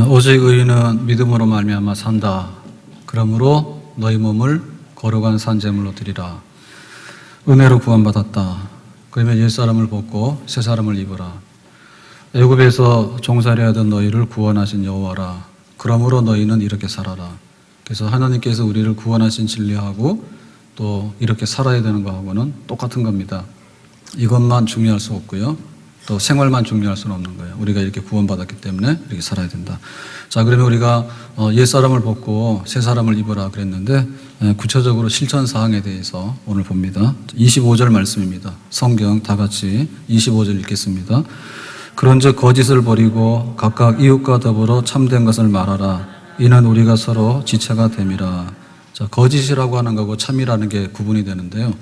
오직 의인은 믿음으로 말미암아 산다. 그러므로 너희 몸을 거룩한 산제물로 드리라. 은혜로 구원받았다. 그러면 옛사람을 벗고 새사람을 입어라. 애굽에서 종살이 하던 너희를 구원하신 여호와라. 그러므로 너희는 이렇게 살아라. 그래서 하나님께서 우리를 구원하신 진리하고 또 이렇게 살아야 되는 거하고는 똑같은 겁니다. 이것만 중요할 수 없고요. 또 생활만 중요할 수는 없는 거예요. 우리가 이렇게 구원받았기 때문에 이렇게 살아야 된다. 자, 그러면 우리가 옛사람을 벗고 새사람을 입어라 그랬는데 구체적으로 실천 사항에 대해서 오늘 봅니다. 25절 말씀입니다. 성경 다 같이 25절 읽겠습니다. 그런즉 거짓을 버리고 각각 이웃과 더불어 참된 것을 말하라. 이는 우리가 서로 지체가 됨이라. 자, 거짓이라고 하는 거고 참이라는 게 구분이 되는데요.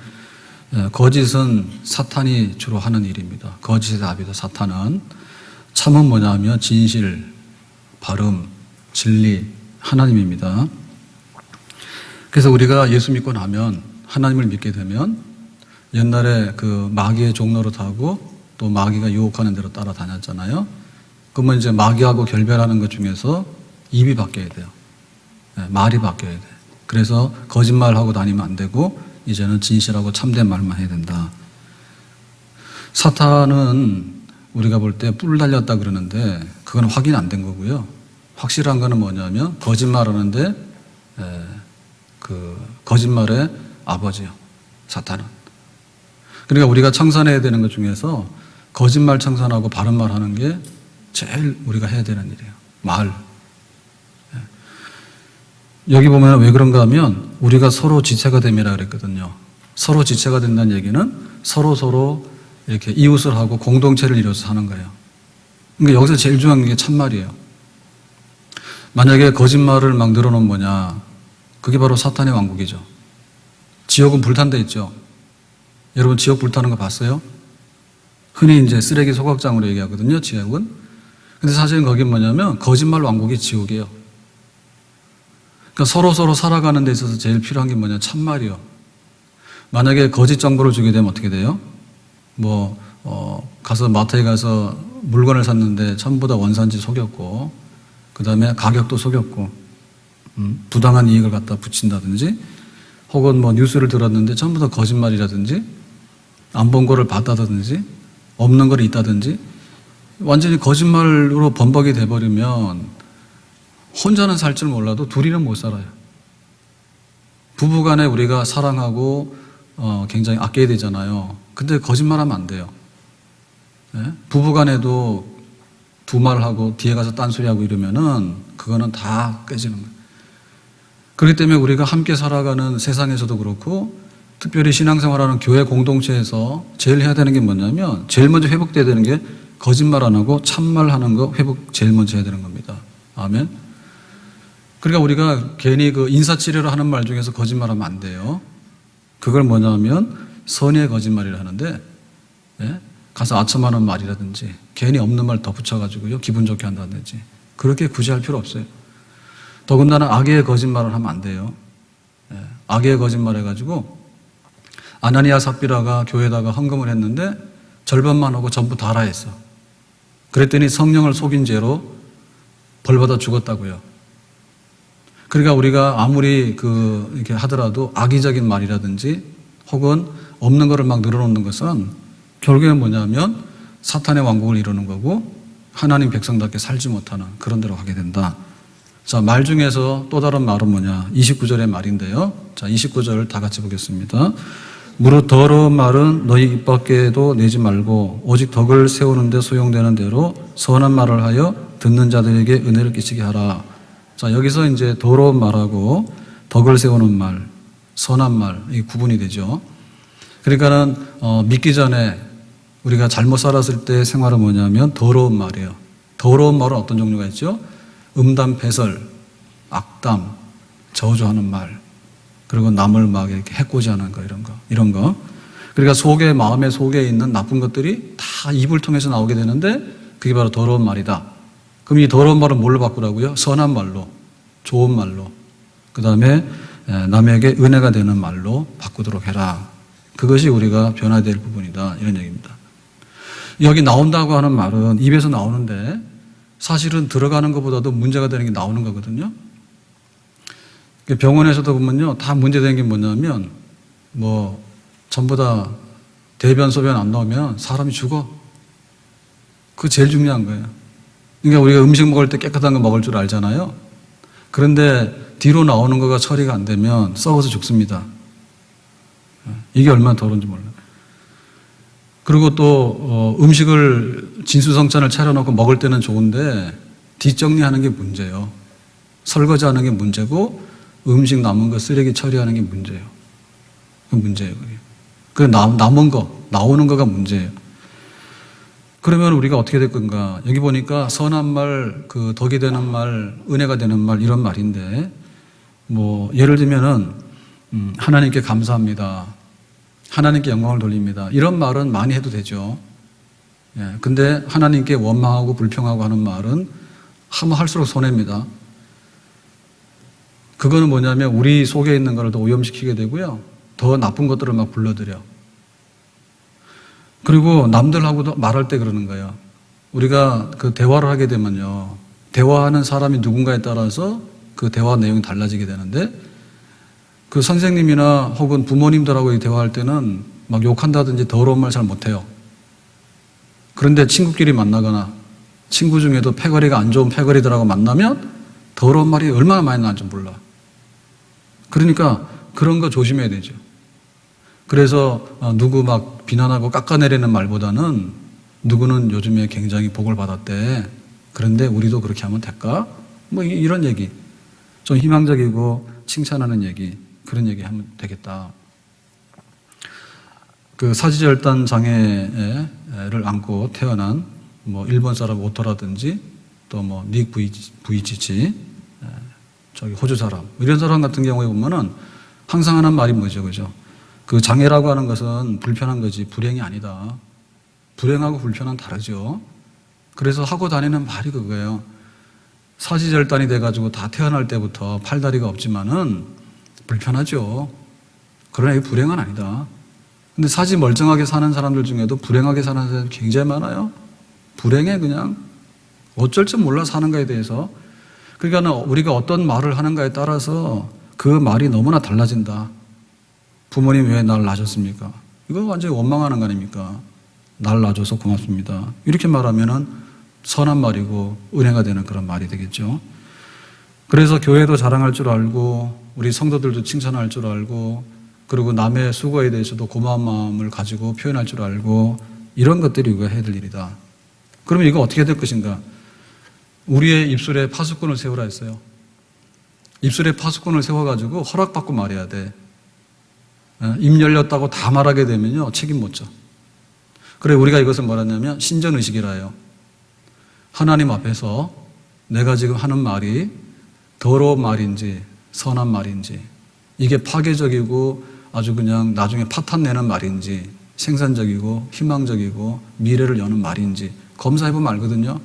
거짓은 사탄이 주로 하는 일입니다. 거짓의 답이다, 사탄은. 참은 뭐냐면 진실, 바름, 진리, 하나님입니다. 그래서 우리가 예수 믿고 나면, 하나님을 믿게 되면 옛날에 그 마귀의 종로로 타고 또 마귀가 유혹하는 대로 따라다녔잖아요. 그러면 이제 마귀하고 결별하는 것 중에서 입이 바뀌어야 돼요. 말이 바뀌어야 돼요. 그래서 거짓말하고 다니면 안 되고 이제는 진실하고 참된 말만 해야 된다. 사탄은 우리가 볼 때 뿔 달렸다 그러는데 그건 확인 안 된 거고요. 확실한 거는 뭐냐면 거짓말하는데 그 거짓말의 아버지요, 사탄은. 그러니까 우리가 청산해야 되는 것 중에서 거짓말 청산하고 바른 말 하는 게 제일 우리가 해야 되는 일이에요. 말. 여기 보면 왜 그런가 하면 우리가 서로 지체가 됨이라 그랬거든요. 서로 지체가 된다는 얘기는 서로 이렇게 이웃을 하고 공동체를 이뤄서 사는 거예요. 그러니까 여기서 제일 중요한 게 참말이에요. 만약에 거짓말을 막 늘어놓으면 뭐냐, 그게 바로 사탄의 왕국이죠. 지옥은 불탄 데 있죠. 여러분 지옥 불타는 거 봤어요? 흔히 이제 쓰레기 소각장으로 얘기하거든요, 지옥은. 근데 사실은 거긴 뭐냐면 거짓말 왕국이 지옥이에요. 그러니까 서로 살아가는 데 있어서 제일 필요한 게 뭐냐, 참말이요. 만약에 거짓 정보를 주게 되면 어떻게 돼요? 가서 마트에 가서 물건을 샀는데 전부 다 원산지 속였고, 그 다음에 가격도 속였고, 부당한 이익을 갖다 붙인다든지, 혹은 뉴스를 들었는데 전부 다 거짓말이라든지, 안 본 거를 봤다든지, 없는 걸 있다든지, 완전히 거짓말로 범벅이 돼버리면 혼자는 살 줄 몰라도 둘이는 못 살아요. 부부간에 우리가 사랑하고 굉장히 아껴야 되잖아요. 근데 거짓말하면 안 돼요. 네? 부부간에도 두 말하고 뒤에 가서 딴소리하고 이러면은 그거는 다 깨지는 거예요. 그렇기 때문에 우리가 함께 살아가는 세상에서도 그렇고 특별히 신앙생활하는 교회 공동체에서 제일 해야 되는 게 뭐냐면 제일 먼저 회복돼야 되는 게 거짓말 안 하고 참말하는 거 회복 제일 먼저 해야 되는 겁니다. 아멘. 그러니까 우리가 괜히 그 인사치레로 하는 말 중에서 거짓말하면 안 돼요. 그걸 뭐냐면 선의의 거짓말이라 하는데, 가서 아첨하는 말이라든지 괜히 없는 말 덧붙여가지고요 기분 좋게 한다든지 그렇게 굳이 할 필요 없어요. 더군다나 악의 거짓말을 하면 안 돼요. 악의 거짓말 해가지고 아나니아 삽비라가 교회에다가 헌금을 했는데 절반만 하고 전부 달아 했어. 그랬더니 성령을 속인 죄로 벌받아 죽었다고요. 그러니까 우리가 아무리 이렇게 하더라도 악의적인 말이라든지 혹은 없는 거를 막 늘어놓는 것은 결국엔 뭐냐면 사탄의 왕국을 이루는 거고 하나님 백성답게 살지 못하는 그런 데로 가게 된다. 자, 말 중에서 또 다른 말은 뭐냐? 29절의 말인데요. 자, 29절 다 같이 보겠습니다. 무릇 더러운 말은 너희 입 밖에도 내지 말고 오직 덕을 세우는 데 소용되는 대로 선한 말을 하여 듣는 자들에게 은혜를 끼치게 하라. 자, 여기서 이제 더러운 말하고 덕을 세우는 말, 선한 말, 이 구분이 되죠. 그러니까는, 믿기 전에 우리가 잘못 살았을 때 생활은 뭐냐면 더러운 말이에요. 더러운 말은 어떤 종류가 있죠? 음담, 배설, 악담, 저주하는 말, 그리고 남을 막 이렇게 해코지하는 거, 이런 거. 그러니까 마음의 속에 있는 나쁜 것들이 다 입을 통해서 나오게 되는데 그게 바로 더러운 말이다. 그럼 이 더러운 말은 뭘로 바꾸라고요? 선한 말로, 좋은 말로, 그 다음에 남에게 은혜가 되는 말로 바꾸도록 해라. 그것이 우리가 변화해야 될 부분이다. 이런 얘기입니다. 여기 나온다고 하는 말은 입에서 나오는데 사실은 들어가는 것보다도 문제가 되는 게 나오는 거거든요. 병원에서도 보면요, 다 문제되는 게 뭐냐면, 전부 다 대변, 소변 안 나오면 사람이 죽어. 그거 제일 중요한 거예요. 그러니까 우리가 음식 먹을 때 깨끗한 거 먹을 줄 알잖아요. 그런데 뒤로 나오는 거가 처리가 안 되면 썩어서 죽습니다. 이게 얼마나 더러운지 몰라요. 그리고 또 음식을 진수성찬을 차려놓고 먹을 때는 좋은데 뒷정리하는 게 문제예요. 설거지하는 게 문제고 음식 남은 거 쓰레기 처리하는 게 문제예요. 그 문제예요. 그 남은 거, 나오는 거가 문제예요. 그러면 우리가 어떻게 될 건가? 여기 보니까 선한 말, 덕이 되는 말, 은혜가 되는 말 이런 말인데 예를 들면은 하나님께 감사합니다. 하나님께 영광을 돌립니다. 이런 말은 많이 해도 되죠. 예, 근데 하나님께 원망하고 불평하고 하는 말은 하면 할수록 손해입니다. 그거는 뭐냐면 우리 속에 있는 것을 더 오염시키게 되고요. 더 나쁜 것들을 막 불러들여. 그리고 남들하고도 말할 때 그러는 거예요. 우리가 대화를 하게 되면요. 대화하는 사람이 누군가에 따라서 그 대화 내용이 달라지게 되는데 선생님이나 혹은 부모님들하고 대화할 때는 막 욕한다든지 더러운 말 잘 못해요. 그런데 친구끼리 만나거나 친구 중에도 패거리가 안 좋은 패거리들하고 만나면 더러운 말이 얼마나 많이 나는지 몰라. 그러니까 그런 거 조심해야 되죠. 그래서 누구 막 비난하고 깎아내리는 말보다는 누구는 요즘에 굉장히 복을 받았대. 그런데 우리도 그렇게 하면 될까? 이런 얘기. 좀 희망적이고 칭찬하는 얘기. 그런 얘기 하면 되겠다. 사지절단 장애를 안고 태어난 일본 사람 오토라든지 또 닉 부이치치 저기 호주 사람 이런 사람 같은 경우에 보면은 항상 하는 말이 뭐죠, 그죠? 그 장애라고 하는 것은 불편한 거지 불행이 아니다. 불행하고 불편은 다르죠. 그래서 하고 다니는 말이 그거예요. 사지절단이 돼가지고 다 태어날 때부터 팔다리가 없지만은 불편하죠. 그러나 이게 불행은 아니다. 근데 사지 멀쩡하게 사는 사람들 중에도 불행하게 사는 사람이 굉장히 많아요. 불행해 그냥. 어쩔 줄 몰라 사는 거에 대해서. 그러니까 우리가 어떤 말을 하는가에 따라서 그 말이 너무나 달라진다. 부모님 왜 날 낳으셨습니까? 이거 완전히 원망하는 거 아닙니까? 날 낳아줘서 고맙습니다. 이렇게 말하면은 선한 말이고 은혜가 되는 그런 말이 되겠죠. 그래서 교회도 자랑할 줄 알고 우리 성도들도 칭찬할 줄 알고 그리고 남의 수고에 대해서도 고마운 마음을 가지고 표현할 줄 알고 이런 것들이 우리가 해야 될 일이다. 그러면 이거 어떻게 될 것인가? 우리의 입술에 파수꾼을 세우라 했어요. 입술에 파수꾼을 세워가지고 허락받고 말해야 돼. 입 열렸다고 다 말하게 되면요 책임 못 져. 그래 우리가 이것을 말하냐면 신전의식이라 해요. 하나님 앞에서 내가 지금 하는 말이 더러운 말인지 선한 말인지 이게 파괴적이고 아주 그냥 나중에 파탄 내는 말인지 생산적이고 희망적이고 미래를 여는 말인지 검사해보면 알거든요.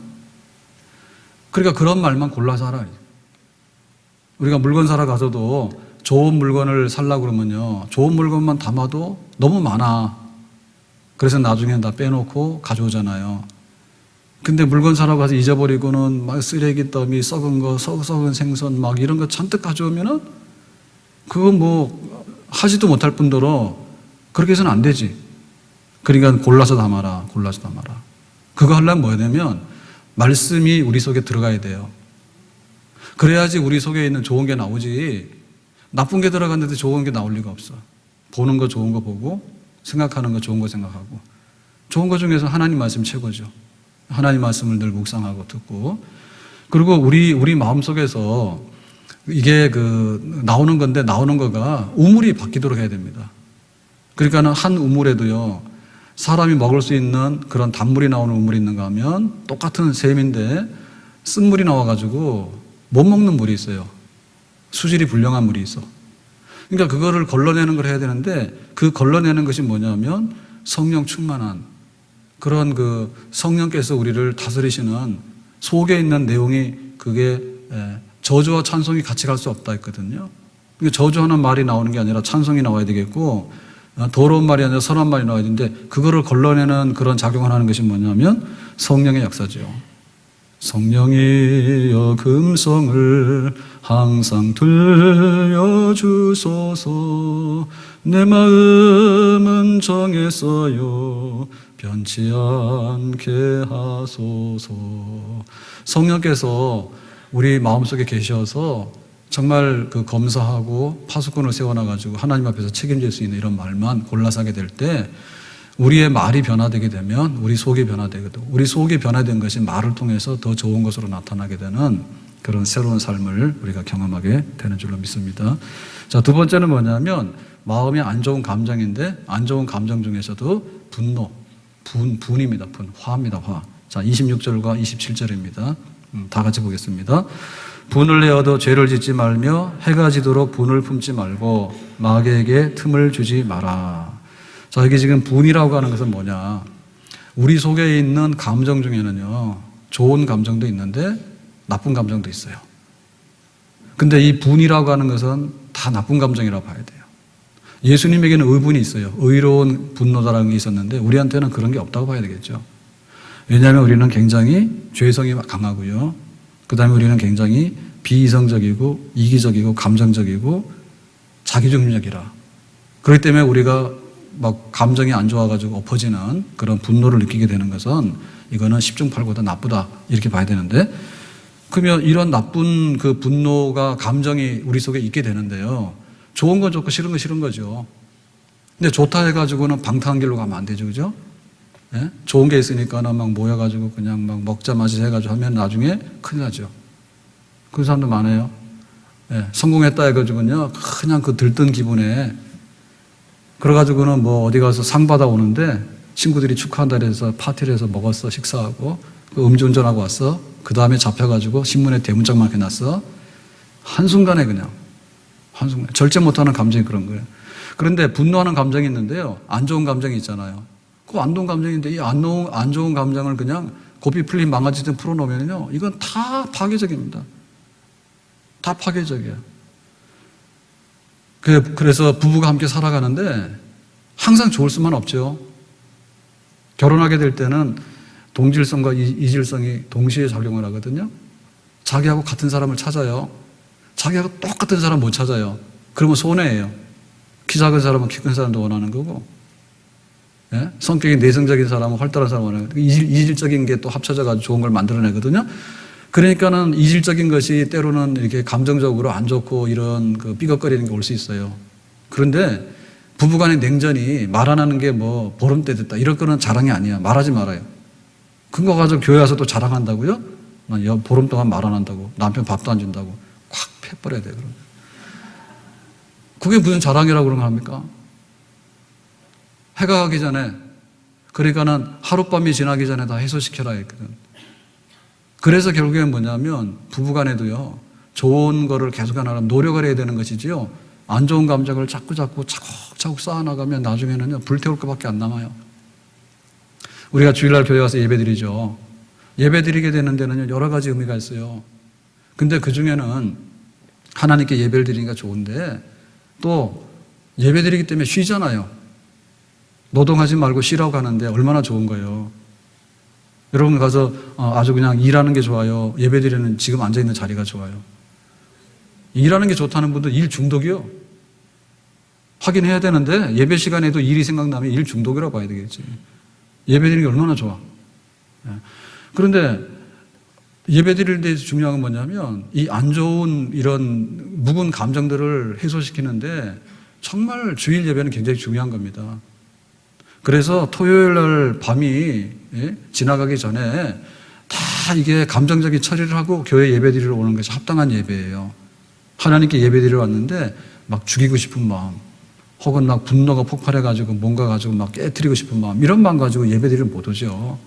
그러니까 그런 말만 골라서 하라. 우리가 물건 사러 가서도 좋은 물건을 살려고 그러면요 좋은 물건만 담아도 너무 많아. 그래서 나중에 다 빼놓고 가져오잖아요. 근데 물건 사러 가서 잊어버리고는 막 쓰레기 더미, 썩은 거, 썩은 생선 막 이런 거 잔뜩 가져오면은 그거 하지도 못할 뿐더러 그렇게 해서는 안 되지. 그러니까 골라서 담아라. 골라서 담아라. 그거 하려면 뭐야 되면 말씀이 우리 속에 들어가야 돼요. 그래야지 우리 속에 있는 좋은 게 나오지. 나쁜 게 들어갔는데 좋은 게 나올 리가 없어. 보는 거 좋은 거 보고 생각하는 거 좋은 거 생각하고 좋은 거 중에서 하나님 말씀 최고죠. 하나님 말씀을 늘 묵상하고 듣고 그리고 우리 마음속에서 이게 나오는 건데 나오는 거가 우물이 바뀌도록 해야 됩니다. 그러니까는 한 우물에도요 사람이 먹을 수 있는 그런 단물이 나오는 우물이 있는가 하면 똑같은 셈인데 쓴물이 나와가지고 못 먹는 물이 있어요. 수질이 불량한 물이 있어. 그러니까 그거를 걸러내는 걸 해야 되는데 그 걸러내는 것이 뭐냐면 성령 충만한 그런 성령께서 우리를 다스리시는 속에 있는 내용이 그게 저주와 찬송이 같이 갈 수 없다 했거든요. 그러니까 저주하는 말이 나오는 게 아니라 찬송이 나와야 되겠고 더러운 말이 아니라 선한 말이 나와야 되는데 그거를 걸러내는 그런 작용을 하는 것이 뭐냐면 성령의 역사죠. 성령이여 금성을 항상 들려주소서. 내 마음은 정했어요. 변치 않게 하소서. 성령께서 우리 마음속에 계셔서 정말 그 검사하고 파수꾼을 세워놔가지고 하나님 앞에서 책임질 수 있는 이런 말만 골라서 하게 될 때 우리의 말이 변화되게 되면 우리 속이 변화되거든. 우리 속이 변화된 것이 말을 통해서 더 좋은 것으로 나타나게 되는 그런 새로운 삶을 우리가 경험하게 되는 줄로 믿습니다. 자, 두 번째는 뭐냐면 마음이 안 좋은 감정인데 안 좋은 감정 중에서도 분노, 분입니다. 화입니다. 화. 자, 26절과 27절입니다. 다 같이 보겠습니다. 분을 내어도 죄를 짓지 말며 해가 지도록 분을 품지 말고 마귀에게 틈을 주지 마라. 자, 여기 지금 분이라고 하는 것은 뭐냐? 우리 속에 있는 감정 중에는요, 좋은 감정도 있는데 나쁜 감정도 있어요. 근데 이 분이라고 하는 것은 다 나쁜 감정이라고 봐야 돼요. 예수님에게는 의분이 있어요. 의로운 분노다라는 게 있었는데 우리한테는 그런 게 없다고 봐야 되겠죠. 왜냐하면 우리는 굉장히 죄성이 강하고요. 그 다음에 우리는 굉장히 비이성적이고 이기적이고 감정적이고 자기중심적이라. 그렇기 때문에 우리가 막 감정이 안 좋아가지고 엎어지는 그런 분노를 느끼게 되는 것은 이거는 10중 8구다 나쁘다 이렇게 봐야 되는데, 그러면 이런 나쁜 그 분노가 감정이 우리 속에 있게 되는데요, 좋은 건 좋고 싫은 건 싫은 거죠. 근데 좋다 해가지고는 방탕한 길로 가면 안 되죠, 그죠? 예? 좋은 게 있으니까는 막 모여가지고 그냥 막 먹자 마시자 해가지고 하면 나중에 큰일 나죠. 그런 사람도 많아요. 예, 성공했다 해가지고는요, 그냥 그 들뜬 기분에 그래가지고는 뭐 어디 가서 상 받아오는데 친구들이 축하한다 해서 파티를 해서 먹었어, 식사하고 그 음주운전하고 왔어. 그 다음에 잡혀가지고 신문에 대문짝만 해놨어. 한순간에 그냥 한순간에 절제 못하는 감정이 그런 거예요. 그런데 분노하는 감정이 있는데요, 안 좋은 감정이 있잖아요. 그 안 좋은 감정인데 이 안 좋은 감정을 그냥 고삐 풀린 망아지듯 풀어놓으면요, 이건 다 파괴적입니다. 다 파괴적이에요. 그래서 부부가 함께 살아가는데 항상 좋을 수만 없죠. 결혼하게 될 때는 동질성과 이질성이 동시에 작용을 하거든요. 자기하고 같은 사람을 찾아요. 자기하고 똑같은 사람 못 찾아요. 그러면 손해예요. 키 작은 사람은 키 큰 사람도 원하는 거고, 예? 성격이 내성적인 사람은 활달한 사람을 원하는 거고, 이질적인 게 또 합쳐져가지고 좋은 걸 만들어내거든요. 그러니까는 이질적인 것이 때로는 이렇게 감정적으로 안 좋고 이런 그 삐걱거리는 게 올 수 있어요. 그런데 부부간의 냉전이 말 안 하는 게 뭐 보름때 됐다 이런 거는 자랑이 아니야. 말하지 말아요. 그거 가지고 교회 와서 또 자랑한다고요? 보름 동안 말 안 한다고, 남편 밥도 안 준다고 콱 패버려야 돼. 그러면 그게 무슨 자랑이라고 그런 거 합니까? 해가 가기 전에, 그러니까는 하룻밤이 지나기 전에 다 해소시켜라 했거든. 그래서 결국엔 뭐냐면 부부간에도요, 좋은 거를 계속 하려면 노력을 해야 되는 것이지요, 안 좋은 감정을 자꾸 차곡차곡 쌓아나가면 나중에는요, 불태울 것밖에 안 남아요. 우리가 주일날 교회 와서 예배드리죠. 예배드리게 되는 데는 여러 가지 의미가 있어요. 근데 그 중에는 하나님께 예배를 드리니까 좋은데 또 예배드리기 때문에 쉬잖아요. 노동하지 말고 쉬라고 하는데 얼마나 좋은 거예요. 여러분 가서 아주 그냥 일하는 게 좋아요, 예배드리는 지금 앉아있는 자리가 좋아요? 일하는 게 좋다는 분들 일 중독이요. 하긴 해야 되는데 예배 시간에도 일이 생각나면 일 중독이라고 봐야 되겠지. 예배드리는 게 얼마나 좋아. 그런데 예배드릴 때 중요한 건 뭐냐면 이 안 좋은 이런 묵은 감정들을 해소시키는데 정말 주일 예배는 굉장히 중요한 겁니다. 그래서 토요일 날 밤이 지나가기 전에 다 이게 감정적인 처리를 하고 교회 예배드리러 오는 것이 합당한 예배예요. 하나님께 예배드리러 왔는데 막 죽이고 싶은 마음, 혹은 막 분노가 폭발해가지고 뭔가 가지고 막 깨트리고 싶은 마음, 이런 마음 가지고 예배드리러 못 오죠.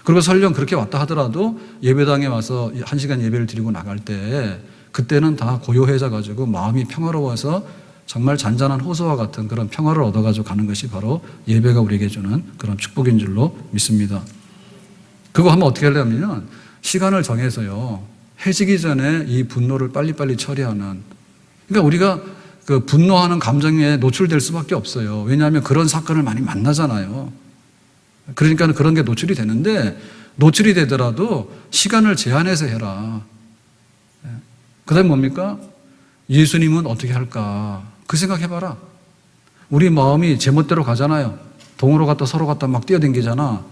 그리고 설령 그렇게 왔다 하더라도 예배당에 와서 1시간 예배를 드리고 나갈 때 그때는 다 고요해져 가지고 마음이 평화로워서 정말 잔잔한 호소와 같은 그런 평화를 얻어가지고 가는 것이 바로 예배가 우리에게 주는 그런 축복인 줄로 믿습니다. 그거 하면 어떻게 하려면 시간을 정해서요, 해지기 전에 이 분노를 빨리빨리 처리하는, 그러니까 우리가 그 분노하는 감정에 노출될 수밖에 없어요. 왜냐하면 그런 사건을 많이 만나잖아요. 그러니까 그런 게 노출이 되는데 노출이 되더라도 시간을 제한해서 해라. 그 다음에 뭡니까? 예수님은 어떻게 할까? 그 생각해봐라. 우리 마음이 제멋대로 가잖아요. 동으로 갔다 서로 갔다 막 뛰어댕기잖아.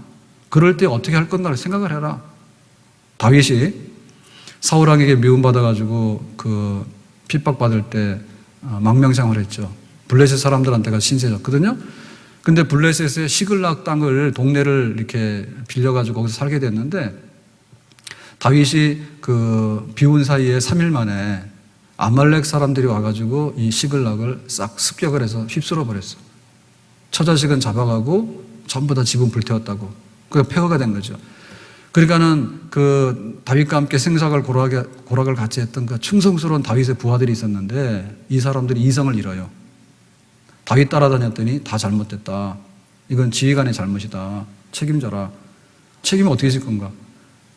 그럴 때 어떻게 할 건가를 생각을 해라. 다윗이 사울왕에게 미움받아가지고 그 핍박받을 때 망명장을 했죠. 블레셋 사람들한테가 신세졌거든요. 근데 블레셋의 시글락 땅을, 동네를 이렇게 빌려가지고 거기서 살게 됐는데, 다윗이 그 비운 사이에 3일 만에 아말렉 사람들이 와가지고 이 시글락을 싹 습격을 해서 휩쓸어 버렸어. 처자식은 잡아가고 전부 다 집은 불태웠다고. 그게 폐허가 된 거죠. 그러니까는 그 다윗과 함께 생사를 고락을 같이 했던 그 충성스러운 다윗의 부하들이 있었는데, 이 사람들이 이성을 잃어요. 다윗 따라다녔더니 다 잘못됐다. 이건 지휘관의 잘못이다. 책임져라. 책임은 어떻게 질 건가?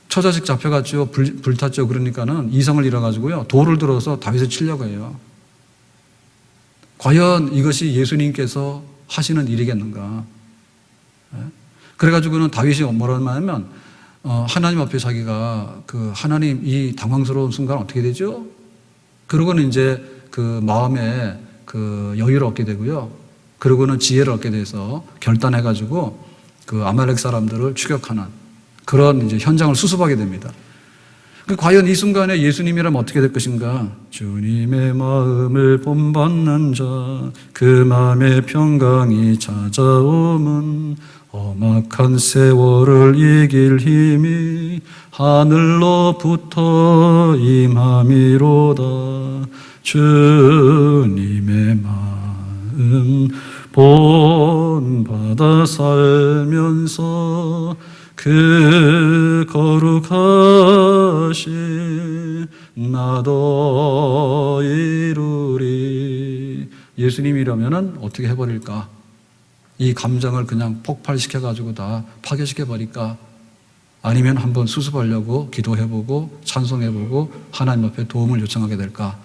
처자식 잡혀갔죠. 불탔죠. 그러니까는 이성을 잃어가지고요, 돌을 들어서 다윗을 치려고 해요. 과연 이것이 예수님께서 하시는 일이겠는가? 그래가지고는 다윗이 뭐라고 하냐면, 하나님 앞에 자기가 그 하나님, 이 당황스러운 순간 어떻게 되죠? 그러고는 이제 그 마음에 그 여유를 얻게 되고요. 그러고는 지혜를 얻게 돼서 결단해가지고 그 아말렉 사람들을 추격하는 그런 이제 현장을 수습하게 됩니다. 과연 이 순간에 예수님이라면 어떻게 될 것인가? 주님의 마음을 본받는 자, 그 마음의 평강이 찾아오면 험악한 세월을 이길 힘이 하늘로부터 임함이로다. 주님의 마음 본받아 살면서 그 거룩하신 나도 이루리. 예수님이라면 어떻게 해버릴까? 이 감정을 그냥 폭발시켜가지고 다 파괴시켜버릴까? 아니면 한번 수습하려고 기도해보고 찬송해보고 하나님 앞에 도움을 요청하게 될까?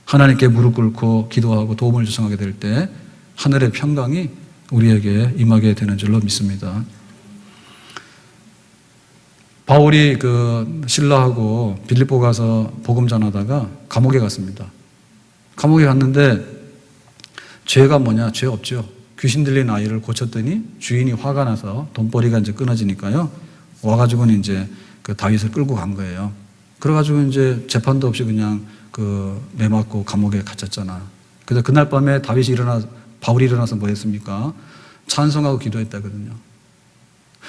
하나님께 무릎 꿇고 기도하고 도움을 요청하게 될 때 하늘의 평강이 우리에게 임하게 되는 줄로 믿습니다. 바울이 그 신라하고 빌립보 가서 복음 전하다가 감옥에 갔습니다. 감옥에 갔는데 죄가 뭐냐? 죄 없죠. 귀신 들린 아이를 고쳤더니 주인이 화가 나서 돈벌이가 이제 끊어지니까요, 와가지고는 이제 그 다윗을 끌고 간 거예요. 그래가지고 이제 재판도 없이 그냥 그 매맞고 감옥에 갇혔잖아. 그래서 그날 밤에 바울이 일어나서 뭐 했습니까? 찬송하고 기도했다거든요.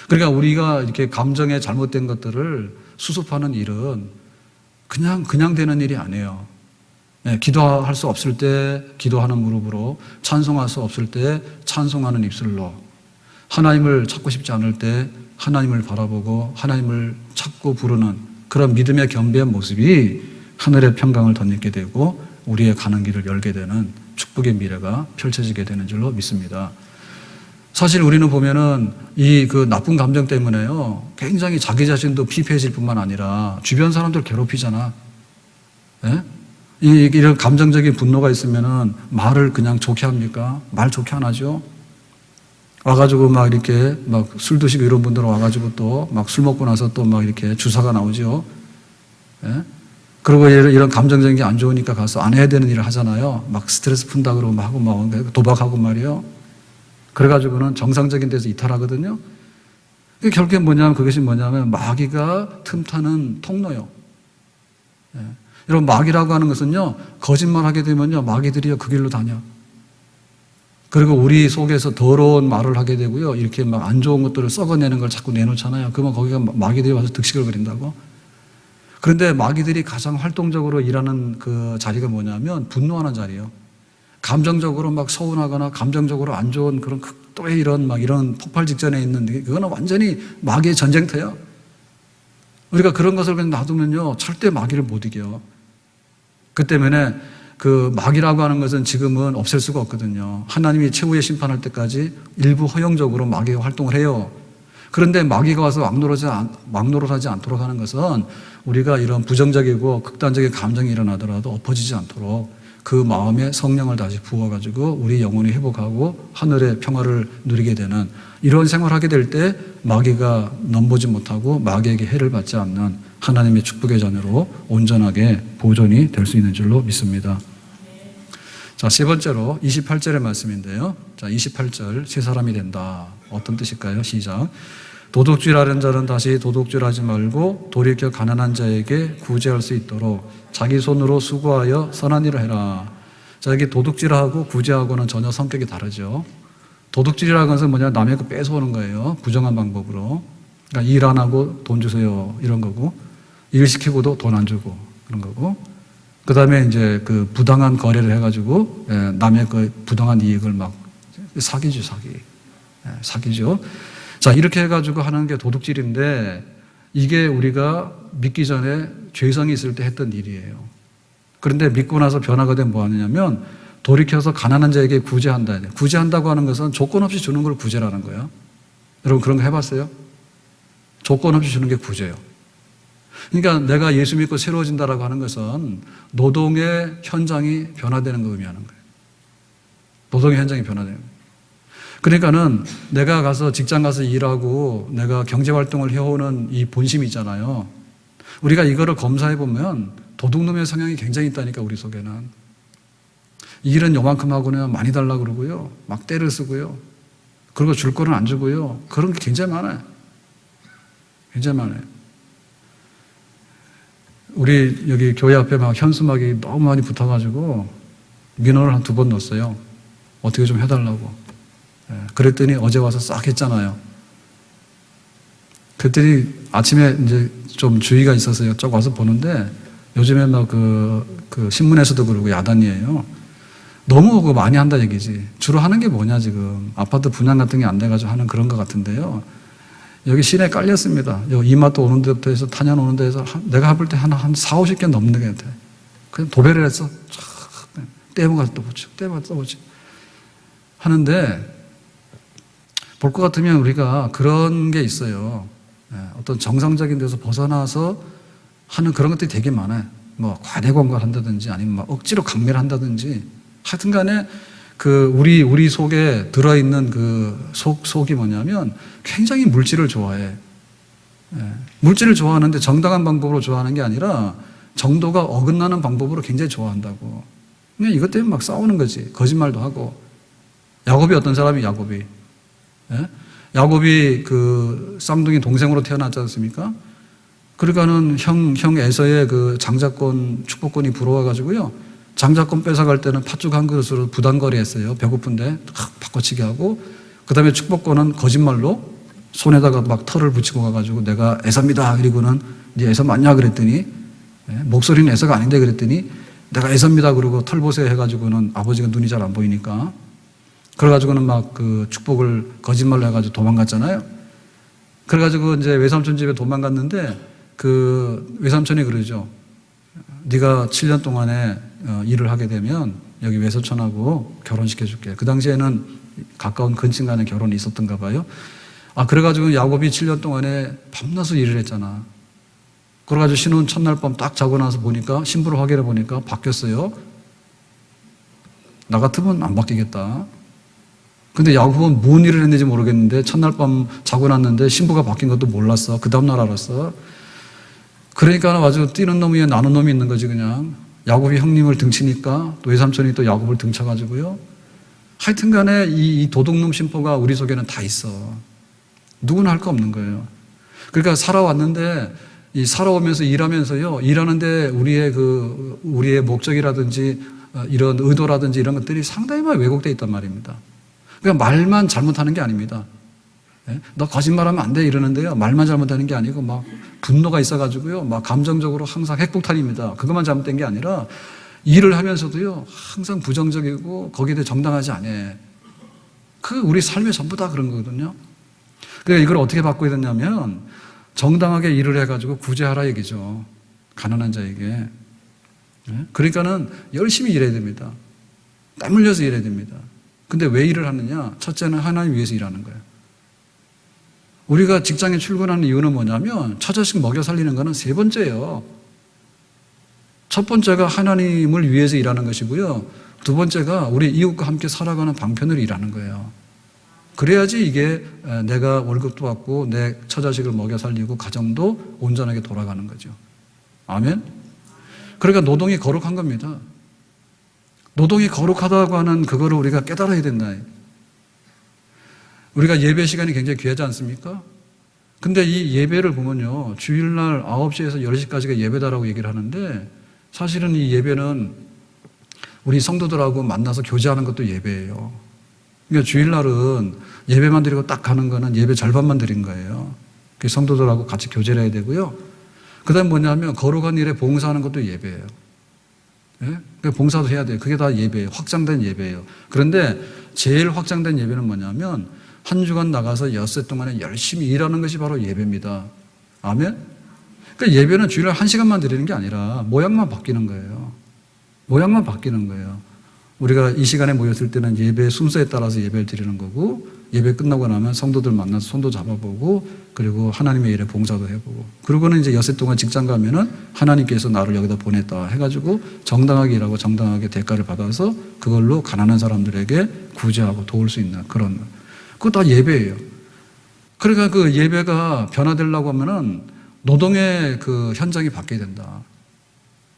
그러니까 우리가 이렇게 감정에 잘못된 것들을 수습하는 일은 그냥 되는 일이 아니에요. 네, 기도할 수 없을 때 기도하는 무릎으로, 찬송할 수 없을 때 찬송하는 입술로, 하나님을 찾고 싶지 않을 때 하나님을 바라보고 하나님을 찾고 부르는 그런 믿음의 겸비한 모습이 하늘의 평강을 덧입게 되고 우리의 가는 길을 열게 되는 축복의 미래가 펼쳐지게 되는 줄로 믿습니다. 사실 우리는 보면은 이 그 나쁜 감정 때문에요, 굉장히 자기 자신도 피폐해질 뿐만 아니라 주변 사람들 괴롭히잖아. 예? 이런 감정적인 분노가 있으면은 말을 그냥 좋게 합니까? 말 좋게 안 하죠? 와가지고 막 이렇게 막 술 드시고 이런 분들은 와가지고 또 막 술 먹고 나서 또 막 이렇게 주사가 나오죠. 예? 그리고 이런 감정적인 게 안 좋으니까 가서 안 해야 되는 일을 하잖아요. 막 스트레스 푼다 그러고 막 하고 막 도박하고 말이요. 그래가지고는 정상적인 데서 이탈하거든요. 결국엔 뭐냐면, 그것이 뭐냐면 마귀가 틈타는 통로요. 예. 여러분, 마귀라고 하는 것은요, 거짓말하게 되면요, 마귀들이요 그 길로 다녀. 그리고 우리 속에서 더러운 말을 하게 되고요, 이렇게 막 안 좋은 것들을 썩어내는 걸 자꾸 내놓잖아요. 그러면 거기가 마귀들이 와서 득식을 거린다고. 그런데 마귀들이 가장 활동적으로 일하는 그 자리가 뭐냐면 분노하는 자리예요. 감정적으로 막 서운하거나 감정적으로 안 좋은 그런 극도의 이런 폭발 직전에 있는, 그거는 완전히 마귀의 전쟁터예요. 우리가 그런 것을 그냥 놔두면요, 절대 마귀를 못 이겨요. 그 때문에 그 마귀라고 하는 것은 지금은 없앨 수가 없거든요. 하나님이 최후의 심판할 때까지 일부 허용적으로 마귀가 활동을 해요. 그런데 마귀가 와서 막노릇하지 않도록 하는 것은 우리가 이런 부정적이고 극단적인 감정이 일어나더라도 엎어지지 않도록 그 마음에 성령을 다시 부어가지고 우리 영혼이 회복하고 하늘의 평화를 누리게 되는 이런 생활을 하게 될 때 마귀가 넘보지 못하고 마귀에게 해를 받지 않는 하나님의 축복의 자녀로 온전하게 보존이 될 수 있는 줄로 믿습니다. 자, 세 번째로 28절의 말씀인데요. 자, 28절 새 사람이 된다. 어떤 뜻일까요? 시작. 도둑질하는 자는 다시 도둑질하지 말고 돌이켜 가난한 자에게 구제할 수 있도록 자기 손으로 수고하여 선한 일을 해라. 자, 여기 도둑질하고 구제하고는 전혀 성격이 다르죠. 도둑질이라는 것은 뭐냐? 남의 거 뺏어오는 거예요. 부정한 방법으로. 그러니까 일 안 하고 돈 주세요. 이런 거고. 일 시키고도 돈 안 주고 그런 거고. 그 다음에 이제 그 부당한 거래를 해가지고 남의 그 부당한 이익을 막 사기죠, 사기. 사기죠. 자, 이렇게 해가지고 하는 게 도둑질인데 이게 우리가 믿기 전에 죄성이 있을 때 했던 일이에요. 그런데 믿고 나서 변화가 되면 뭐 하느냐면 돌이켜서 가난한 자에게 구제한다. 구제한다고 하는 것은 조건 없이 주는 걸 구제라는 거예요. 여러분 그런 거 해봤어요? 조건 없이 주는 게 구제예요. 그러니까 내가 예수 믿고 새로워진다라고 하는 것은 노동의 현장이 변화되는 걸 의미하는 거예요. 노동의 현장이 변화되는 거예요. 그러니까는 내가 가서 직장 가서 일하고 내가 경제활동을 해오는 이 본심이 있잖아요. 우리가 이거를 검사해 보면 도둑놈의 성향이 굉장히 있다니까 우리 속에는. 일은 요만큼 하고는 많이 달라고 그러고요. 막 때를 쓰고요. 그리고 줄 거는 안 주고요. 그런 게 굉장히 많아요. 굉장히 많아요. 우리 여기 교회 앞에 막 현수막이 너무 많이 붙어가지고 민원을 한 2번 넣었어요. 어떻게 좀 해달라고. 그랬더니 어제 와서 싹 했잖아요. 그랬더니 아침에 이제 좀 주의가 있어서 쭉 와서 보는데 요즘에 막 그 신문에서도 그러고 야단이에요. 너무 그거 많이 한다 얘기지. 주로 하는 게 뭐냐 지금. 아파트 분양 같은 게 안 돼가지고 하는 그런 것 같은데요. 여기 시내에 깔렸습니다. 여기 이마트 오는 데부터 해서 탄현 오는 데에서 내가 해볼 때 한 4, 50개 넘는 게 같아. 그냥 도배를 해서 떼고 가서 또 붙이고 떼고 가서 또 붙이고 하는데 볼 것 같으면 우리가 그런 게 있어요. 어떤 정상적인 데서 벗어나서 하는 그런 것들이 되게 많아요. 뭐 과대 광고를 한다든지 아니면 막 억지로 강매를 한다든지 하여튼 간에 그 우리 속에 들어있는 그 속이 뭐냐면 굉장히 물질을 좋아해. 물질을 좋아하는데 정당한 방법으로 좋아하는 게 아니라 정도가 어긋나는 방법으로 굉장히 좋아한다고. 그냥 이것 때문에 막 싸우는 거지. 거짓말도 하고. 야곱이 어떤 사람이 야곱이. 야곱이 그 쌍둥이 동생으로 태어났지 않습니까? 그러니까는 형 에서의 그 장자권, 축복권이 부러워가지고요. 장자권 뺏어갈 때는 팥죽 한 그릇으로 부당거래 했어요. 배고픈데 바꿔치기 하고. 그 다음에 축복권은 거짓말로 손에다가 막 털을 붙이고 가가지고 내가 에서입니다. 그리고는 네 에서 맞냐 그랬더니 목소리는 에서가 아닌데 그랬더니 내가 에서입니다. 그러고 털 보세요 해가지고는 아버지가 눈이 잘 안 보이니까. 그래가지고는 막 그 축복을 거짓말로 해가지고 도망갔잖아요. 그래가지고 이제 외삼촌 집에 도망갔는데 그 외삼촌이 그러죠. 네가 7년 동안에 일을 하게 되면 여기 외사촌하고 결혼시켜줄게. 그 당시에는 가까운 근친 간에 결혼이 있었던가 봐요. 그래가지고 야곱이 7년 동안에 밤낮으로 일을 했잖아. 그래가지고 신혼 첫날 밤 딱 자고 나서 보니까 신부를 확인해 보니까 바뀌었어요. 나 같으면 안 바뀌겠다. 근데 야곱은 뭔 일을 했는지 모르겠는데 첫날 밤 자고 났는데 신부가 바뀐 것도 몰랐어. 그 다음날 알았어. 그러니까 아주 뛰는 놈 위에 나는 놈이 있는 거지 그냥. 야곱이 형님을 등치니까 또 외삼촌이 또 야곱을 등쳐가지고요. 하여튼 간에 이 도둑놈 심포가 우리 속에는 다 있어. 누구나 할 거 없는 거예요. 그러니까 살아왔는데 이 살아오면서 일하면서요. 일하는데 우리의 목적이라든지 이런 의도라든지 이런 것들이 상당히 많이 왜곡되어 있단 말입니다. 그러니까 말만 잘못하는 게 아닙니다. 너 거짓말하면 안 돼 이러는데요. 말만 잘못하는 게 아니고 막 분노가 있어가지고요. 막 감정적으로 항상 핵폭탄입니다. 그것만 잘못된 게 아니라 일을 하면서도요. 항상 부정적이고 거기에 대해 정당하지 않아. 우리 삶의 전부 다 그런 거거든요. 그러니까 이걸 어떻게 바꿔야 되냐면 정당하게 일을 해가지고 구제하라 얘기죠. 가난한 자에게. 그러니까는 열심히 일해야 됩니다. 땀 흘려서 일해야 됩니다. 근데 왜 일을 하느냐? 첫째는 하나님 위해서 일하는 거예요. 우리가 직장에 출근하는 이유는 뭐냐면 처자식 먹여 살리는 거는 3번째예요. 첫 번째가 하나님을 위해서 일하는 것이고요. 두 번째가 우리 이웃과 함께 살아가는 방편으로 일하는 거예요. 그래야지 이게 내가 월급도 받고 내 처자식을 먹여 살리고 가정도 온전하게 돌아가는 거죠. 아멘? 그러니까 노동이 거룩한 겁니다. 노동이 거룩하다고 하는 그거를 우리가 깨달아야 된다. 우리가 예배 시간이 굉장히 귀하지 않습니까? 근데 이 예배를 보면요, 주일날 9시에서 10시까지가 예배다라고 얘기를 하는데 사실은 이 예배는 우리 성도들하고 만나서 교제하는 것도 예배예요. 그러니까 주일날은 예배만 드리고 딱 가는 거는 예배 절반만 드린 거예요. 성도들하고 같이 교제를 해야 되고요. 그 다음에 뭐냐면 거룩한 일에 봉사하는 것도 예배예요. 예? 봉사도 해야 돼요. 그게 다 예배예요. 확장된 예배예요. 그런데 제일 확장된 예배는 뭐냐면 한 주간 나가서 엿새 동안에 열심히 일하는 것이 바로 예배입니다. 아멘? 그러니까 예배는 주일날 1시간만 드리는 게 아니라 모양만 바뀌는 거예요. 모양만 바뀌는 거예요. 우리가 이 시간에 모였을 때는 예배 순서에 따라서 예배를 드리는 거고 예배 끝나고 나면 성도들 만나서 손도 잡아보고 그리고 하나님의 일에 봉사도 해보고 그러고는 이제 엿새 동안 직장 가면은 하나님께서 나를 여기다 보냈다 해가지고 정당하게 일하고 정당하게 대가를 받아서 그걸로 가난한 사람들에게 구제하고 도울 수 있는 그런 그거 다 예배예요. 그러니까 그 예배가 변화되려고 하면은 노동의 그 현장이 바뀌어야 된다.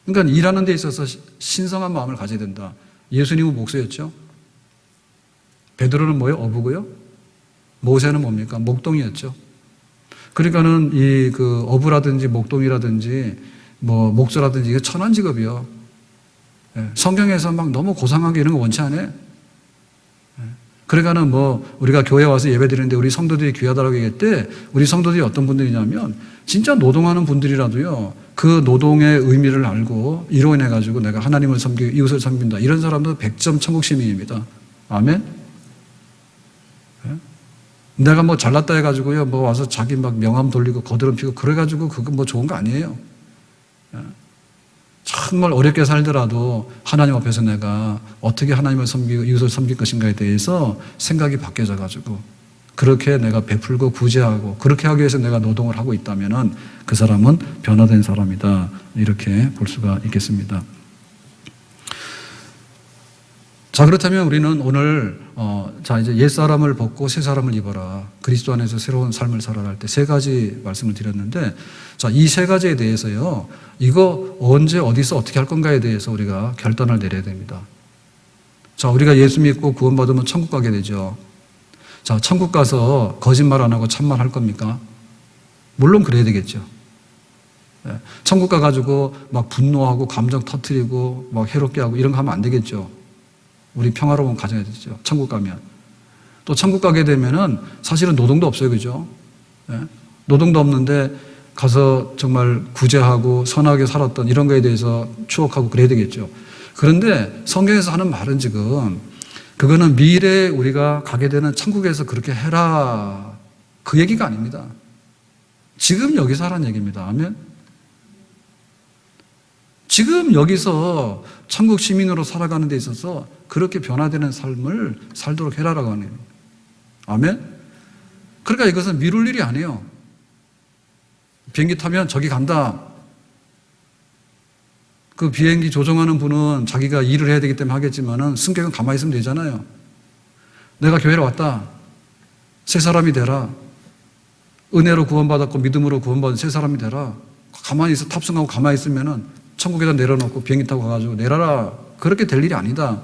그러니까 일하는 데 있어서 신성한 마음을 가져야 된다. 예수님은 목수였죠. 베드로는 뭐예요? 어부고요. 모세는 뭡니까? 목동이었죠. 그러니까는 이 그 어부라든지 목동이라든지 뭐 목수라든지 이게 천한 직업이요. 성경에서 막 너무 고상하게 이런 거 원치 않아요. 그러니까는 뭐 우리가 교회 와서 예배 드리는데 우리 성도들이 귀하다라고 얘기할 때 우리 성도들이 어떤 분들이냐면 진짜 노동하는 분들이라도요 그 노동의 의미를 알고 이로 인해 가지고 내가 하나님을 섬기고 이웃을 섬긴다 이런 사람도 100점 천국 시민입니다. 아멘. 내가 뭐 잘났다 해가지고요 뭐 와서 자기 막 명함 돌리고 거드름 피고 그래가지고 그거 뭐 좋은 거 아니에요. 정말 어렵게 살더라도 하나님 앞에서 내가 어떻게 하나님을 섬기고 이웃을 섬길 것인가에 대해서 생각이 바뀌어져가지고 그렇게 내가 베풀고 구제하고 그렇게 하기 위해서 내가 노동을 하고 있다면은 그 사람은 변화된 사람이다. 이렇게 볼 수가 있겠습니다. 자, 그렇다면 우리는 오늘 자 이제 옛 사람을 벗고 새 사람을 입어라. 그리스도 안에서 새로운 삶을 살아라 할 때 세 가지 말씀을 드렸는데 자, 이 세 가지에 대해서요. 이거 언제 어디서 어떻게 할 건가에 대해서 우리가 결단을 내려야 됩니다. 자, 우리가 예수 믿고 구원받으면 천국 가게 되죠. 자, 천국 가서 거짓말 안 하고 참말 할 겁니까? 물론 그래야 되겠죠. 천국 가가지고 막 분노하고 감정 터뜨리고 막 해롭게 하고 이런 거 하면 안 되겠죠. 우리 평화로운 가정이 되죠. 천국 가면. 또 천국 가게 되면은 사실은 노동도 없어요. 그죠? 노동도 없는데 가서 정말 구제하고 선하게 살았던 이런 거에 대해서 추억하고 그래야 되겠죠. 그런데 성경에서 하는 말은 지금 그거는 미래에 우리가 가게 되는 천국에서 그렇게 해라. 그 얘기가 아닙니다. 지금 여기서 하라는 얘기입니다. 아멘? 지금 여기서 천국 시민으로 살아가는 데 있어서 그렇게 변화되는 삶을 살도록 해라라고 하는 겁니다. 아멘? 그러니까 이것은 미룰 일이 아니에요. 비행기 타면 저기 간다. 그 비행기 조종하는 분은 자기가 일을 해야 되기 때문에 하겠지만은 승객은 가만히 있으면 되잖아요. 내가 교회로 왔다. 새 사람이 되라. 은혜로 구원받았고 믿음으로 구원받은 새 사람이 되라. 가만히 있어 탑승하고 가만히 있으면은 천국에다 내려놓고 비행기 타고 가가지고 내려라. 그렇게 될 일이 아니다.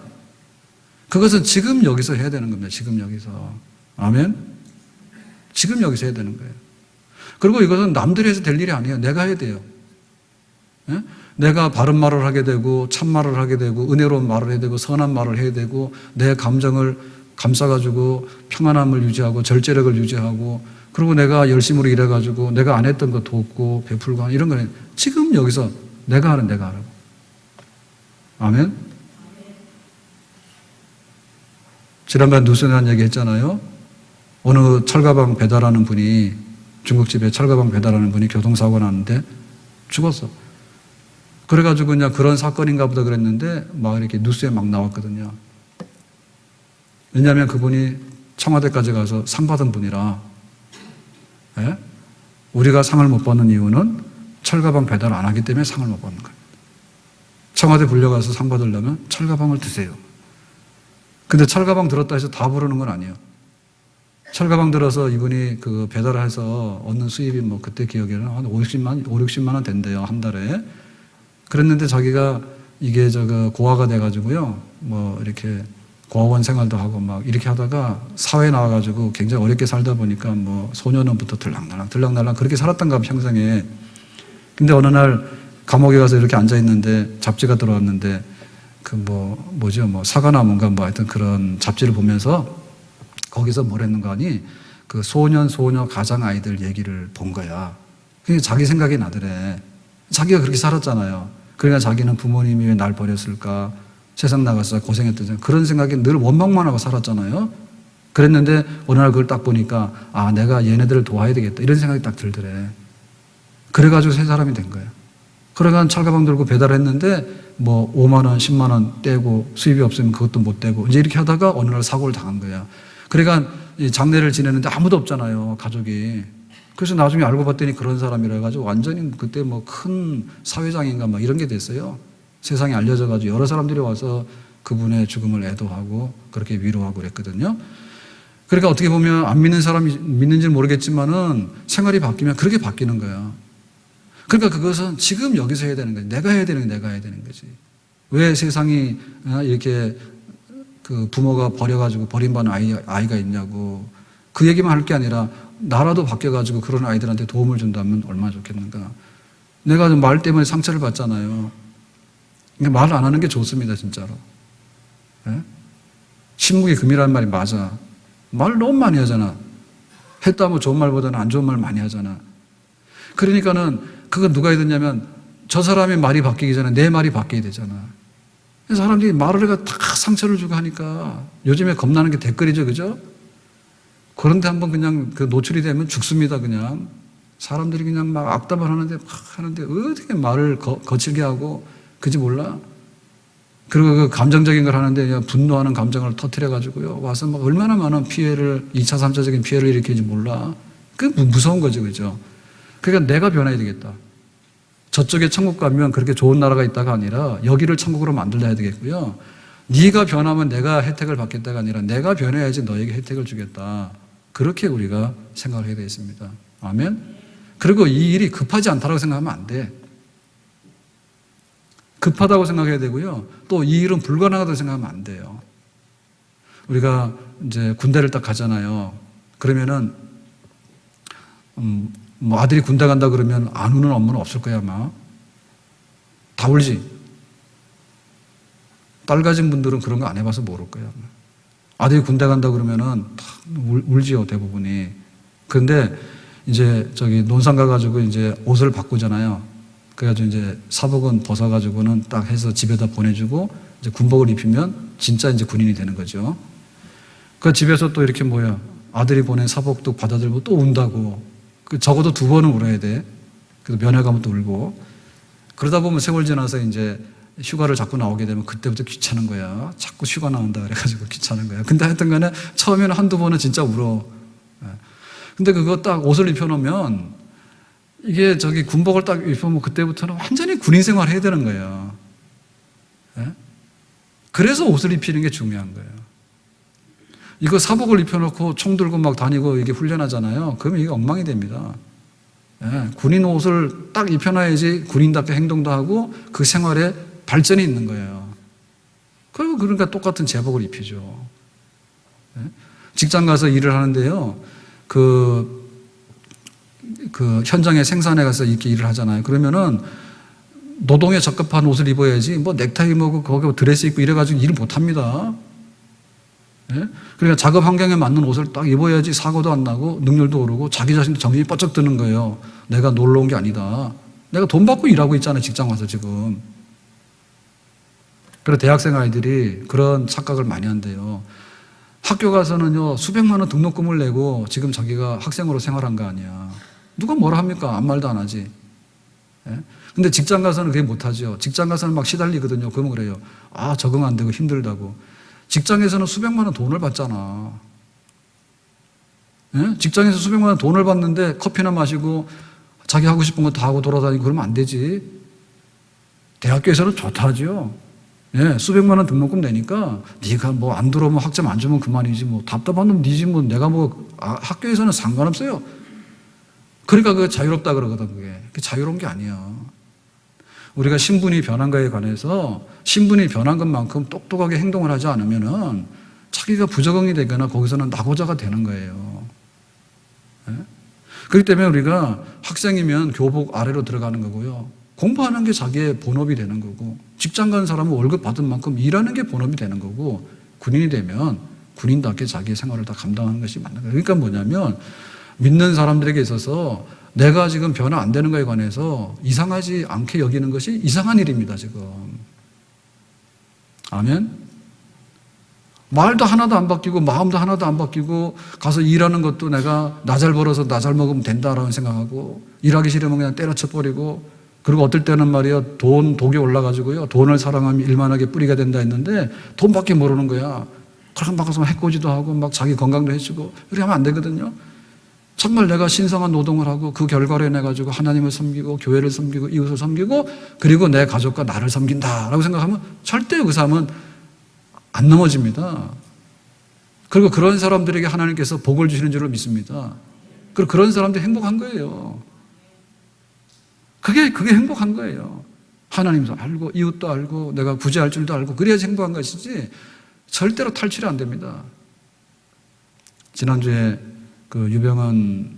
그것은 지금 여기서 해야 되는 겁니다. 지금 여기서. 아멘? 지금 여기서 해야 되는 거예요. 그리고 이것은 남들이 해서 될 일이 아니에요. 내가 해야 돼요. 예? 내가 바른 말을 하게 되고 참말을 하게 되고 은혜로운 말을 해야 되고 선한 말을 해야 되고 내 감정을 감싸가지고 평안함을 유지하고 절제력을 유지하고 그리고 내가 열심으로 일해가지고 내가 안 했던 거 돕고 베풀고 이런 거는 지금 여기서 내가 하라고. 아멘? 지난번 누수난 얘기 했잖아요. 어느 철가방 배달하는 분이 중국집에 철가방 배달하는 분이 교통사고가 났는데 죽었어. 그래가지고 그냥 그런 사건인가 보다 그랬는데 막 이렇게 뉴스에 막 나왔거든요. 왜냐하면 그분이 청와대까지 가서 상 받은 분이라. 예? 우리가 상을 못 받는 이유는 철가방 배달 안 하기 때문에 상을 못 받는 거예요. 청와대 불려가서 상 받으려면 철가방을 드세요. 근데 철가방 들었다 해서 다 부르는 건 아니에요. 철가방 들어서 이분이 그 배달을 해서 얻는 수입이 뭐 그때 기억에는 한 60만 원 된대요, 한 달에. 그랬는데 자기가 이게 고아가 돼가지고요, 뭐 이렇게 고아원 생활도 하고 막 이렇게 하다가 사회에 나와가지고 굉장히 어렵게 살다 보니까 뭐 소년원부터 들락날락 그렇게 살았던가 봐, 평생에. 근데 어느 날 감옥에 가서 이렇게 앉아있는데 잡지가 들어왔는데 사과나무인가 뭐 하여튼 그런 잡지를 보면서 거기서 뭐랬는가 하니 그 소년, 소녀, 가장 아이들 얘기를 본 거야. 그게 자기 생각이 나더래. 자기가 그렇게 살았잖아요. 그러니까 자기는 부모님이 왜 날 버렸을까? 세상 나가서 고생했던 그런 생각이 늘 원망만 하고 살았잖아요. 그랬는데 어느 날 그걸 딱 보니까 아, 내가 얘네들을 도와야 되겠다. 이런 생각이 딱 들더래. 그래가지고 새 사람이 된 거예요. 그러니까 철가방 들고 배달했는데 뭐 5만 원, 10만 원 떼고 수입이 없으면 그것도 못 떼고 이제 이렇게 하다가 어느 날 사고를 당한 거야. 그러니까 장례를 지내는데 아무도 없잖아요, 가족이. 그래서 나중에 알고 봤더니 그런 사람이라 해가지고 완전히 그때 뭐 큰 사회장인가 막 이런 게 됐어요. 세상에 알려져가지고 여러 사람들이 와서 그분의 죽음을 애도하고 그렇게 위로하고 그랬거든요. 그러니까 어떻게 보면 안 믿는 사람이 믿는지는 모르겠지만은 생활이 바뀌면 그렇게 바뀌는 거야. 그러니까 그것은 지금 여기서 해야 되는 거지. 내가 해야 되는 거지. 왜 세상이 이렇게 그 부모가 버려가지고 버림받은 아이가 있냐고. 그 얘기만 할 게 아니라 나라도 바뀌어가지고 그런 아이들한테 도움을 준다면 얼마나 좋겠는가. 내가 말 때문에 상처를 받잖아요. 그러니까 말 안 하는 게 좋습니다, 진짜로. 예? 신무기 금이라는 말이 맞아. 말 너무 많이 하잖아. 했다 뭐 좋은 말보다는 안 좋은 말 많이 하잖아. 그러니까는 그건 누가 해야 되냐면 저 사람의 말이 바뀌기 전에 내 말이 바뀌어야 되잖아. 사람들이 말을 해가 다 상처를 주고 하니까 요즘에 겁나는 게 댓글이죠, 그죠? 그런데 한번 그냥 그 노출이 되면 죽습니다, 그냥. 사람들이 그냥 막 악담을 하는데 어떻게 말을 거칠게 하고 그지 몰라? 그리고 그 감정적인 걸 하는데 그냥 분노하는 감정을 터뜨려가지고요. 와서 막 얼마나 많은 피해를, 2차, 3차적인 피해를 일으키는지 몰라. 그게 무서운 거죠, 그죠? 그러니까 내가 변해야 되겠다. 저쪽에 천국 가면 그렇게 좋은 나라가 있다가 아니라 여기를 천국으로 만들어야 되겠고요. 네가 변하면 내가 혜택을 받겠다가 아니라 내가 변해야지 너에게 혜택을 주겠다. 그렇게 우리가 생각을 해야 되겠습니다. 아멘? 그리고 이 일이 급하지 않다고 생각하면 안 돼. 급하다고 생각해야 되고요. 또 이 일은 불가능하다고 생각하면 안 돼요. 우리가 이제 군대를 딱 가잖아요. 그러면은 뭐 아들이 군대 간다 그러면 안 우는 엄마는 없을 거야, 아마. 다 울지. 딸 가진 분들은 그런 거 안 해봐서 모를 거야. 아들이 군대 간다 그러면은 다 울지요, 대부분이. 그런데 이제 논산 가가지고 이제 옷을 바꾸잖아요. 그래가지고 이제 사복은 벗어가지고는 딱 해서 집에다 보내주고 이제 군복을 입히면 진짜 이제 군인이 되는 거죠. 그 집에서 또 이렇게 아들이 보낸 사복도 받아들고 또 운다고. 적어도 2번은 울어야 돼. 그래서 면회 가면 또 울고. 그러다 보면 세월 지나서 이제 휴가를 자꾸 나오게 되면 그때부터 귀찮은 거야. 자꾸 휴가 나온다 그래가지고 귀찮은 거야. 근데 하여튼 간에 처음에는 한두 번은 진짜 울어. 근데 그거 딱 옷을 입혀놓으면 이게 군복을 딱 입으면 그때부터는 완전히 군인 생활 해야 되는 거예요. 그래서 옷을 입히는 게 중요한 거예요. 이거 사복을 입혀놓고 총 들고 막 다니고 이게 훈련하잖아요. 그러면 이게 엉망이 됩니다. 군인 옷을 딱 입혀놔야지 군인답게 행동도 하고 그 생활에 발전이 있는 거예요. 그러니까 똑같은 제복을 입히죠. 직장 가서 일을 하는데요. 그 현장에 생산에 가서 이렇게 일을 하잖아요. 그러면은 노동에 적합한 옷을 입어야지 뭐 넥타이 뭐고 거기 드레스 입고 이래가지고 일을 못 합니다. 그러니까 작업 환경에 맞는 옷을 딱 입어야지 사고도 안 나고 능률도 오르고 자기 자신도 정신이 번쩍 드는 거예요. 내가 놀러 온 게 아니다. 내가 돈 받고 일하고 있잖아요, 직장 와서 지금. 그래서 대학생 아이들이 그런 착각을 많이 한대요. 학교 가서는요, 수백만 원 등록금을 내고 지금 자기가 학생으로 생활한 거 아니야. 누가 뭐라 합니까? 아무 말도 안 하지. 근데 직장 가서는 그게 못하죠. 직장 가서는 막 시달리거든요. 그러면 그래요. 아, 적응 안 되고 힘들다고. 직장에서는 수백만 원 돈을 받잖아. 직장에서 수백만 원 돈을 받는데 커피나 마시고 자기 하고 싶은 거 다 하고 돌아다니고 그러면 안 되지. 대학교에서는 좋다죠. 예, 수백만 원 등록금 내니까 네가 뭐 안 들어오면 학점 안 주면 그만이지 뭐 답답한 놈 니지 뭐 내가 뭐 학교에서는 상관없어요. 그러니까 그게 자유롭다 그러거든 그게. 그게 자유로운 게 아니야. 우리가 신분이 변한 거에 관해서 신분이 변한 것만큼 똑똑하게 행동을 하지 않으면은 자기가 부적응이 되거나 거기서는 낙오자가 되는 거예요. 예? 그렇기 때문에 우리가 학생이면 교복 아래로 들어가는 거고요. 공부하는 게 자기의 본업이 되는 거고 직장 가는 사람은 월급 받은 만큼 일하는 게 본업이 되는 거고 군인이 되면 군인답게 자기의 생활을 다 감당하는 것이 맞는 거예요. 그러니까 뭐냐면 믿는 사람들에게 있어서 내가 지금 변화 안 되는 거에 관해서 이상하지 않게 여기는 것이 이상한 일입니다, 지금. 아멘? 말도 하나도 안 바뀌고 마음도 하나도 안 바뀌고 가서 일하는 것도 내가 나 잘 벌어서 나 잘 먹으면 된다라고 생각하고 일하기 싫으면 그냥 때려쳐버리고 그리고 어떨 때는 말이야 독이 올라가지고요 돈을 사랑하면 일만하게 뿌리가 된다 했는데 돈밖에 모르는 거야. 그럼 막 가서 해코지도 하고 막 자기 건강도 해주고 이렇게 하면 안 되거든요. 정말 내가 신성한 노동을 하고 그 결과로 인해 가지고 하나님을 섬기고 교회를 섬기고 이웃을 섬기고 그리고 내 가족과 나를 섬긴다라고 생각하면 절대 그 삶은 안 넘어집니다. 그리고 그런 사람들에게 하나님께서 복을 주시는 줄을 믿습니다. 그리고 그런 사람들이 행복한 거예요. 그게 행복한 거예요. 하나님도 알고 이웃도 알고 내가 구제할 줄도 알고 그래야지 행복한 것이지 절대로 탈출이 안 됩니다. 지난주에 그 유병헌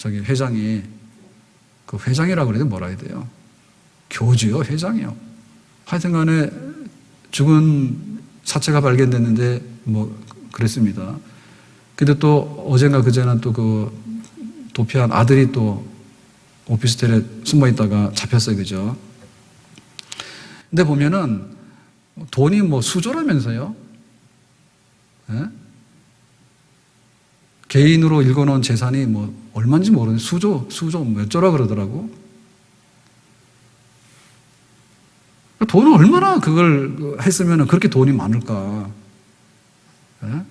회장이 그 회장이라고 그래도 뭐라 해야 돼요? 교주요, 회장이요. 하여튼간에 죽은 사체가 발견됐는데 뭐 그랬습니다. 근데 또 어젠가 그제는 또 그 도피한 아들이 또 오피스텔에 숨어 있다가 잡혔어요, 그죠? 근데 보면은 돈이 뭐 수조라면서요? 예? 개인으로 읽어놓은 재산이 뭐 얼마인지 모르는데 수조 몇 조라 그러더라고. 돈을 얼마나 그걸 했으면 그렇게 돈이 많을까? 예?